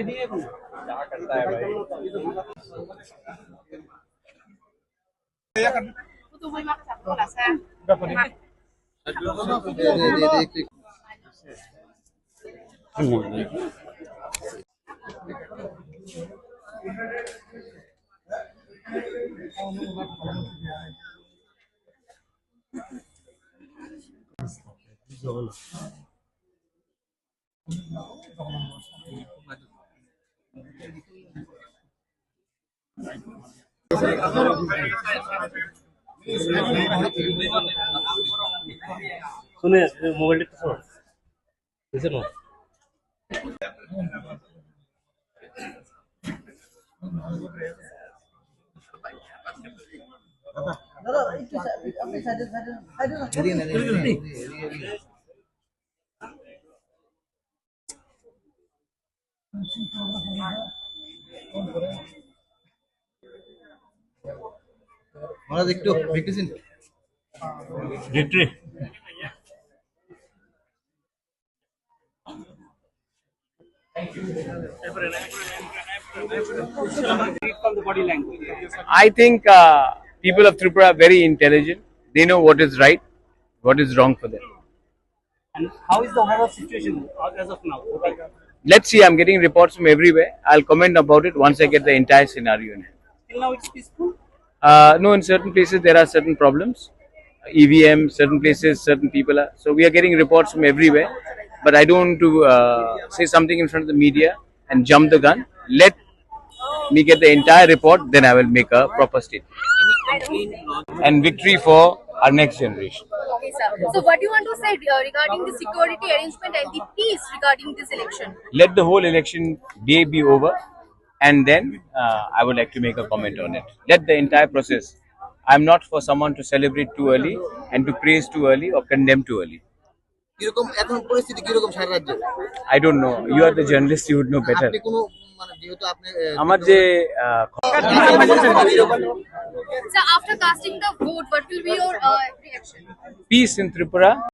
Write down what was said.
क्या करता है भाई। শুনে মোবাইলটা একটু শোনো বুঝছো না একটু victory I think people of Tripura are very intelligent. They know what is right, what is wrong for them. And how is the overall situation as of now? Let's see, I'm getting reports from everywhere. I'll comment about it once I get the entire scenario in hand. Till now it's peaceful. No, in certain places there are certain problems. EVM, certain places, certain people are. So we are getting reports from everywhere. But I don't want to say something in front of the media and jump the gun. Let me get the entire report, then I will make a proper statement. And victory for our next generation. Okay, sir. So, what do you want to say regarding the security arrangement and the peace regarding this election? Let the whole election day be over, and then I would like to make a comment on it. Let the entire process. I'm not for someone to celebrate too early and to praise too early or condemn too early. কিরকম এখন পরিস্থিতি কিরকম সারা রাজ্যে? I don't know. You are the journalist. You would know better. আপনি কোনো মানে যেহেতু আপনি আমার যে So, after casting the vote, what will be your reaction? peace in Tripura.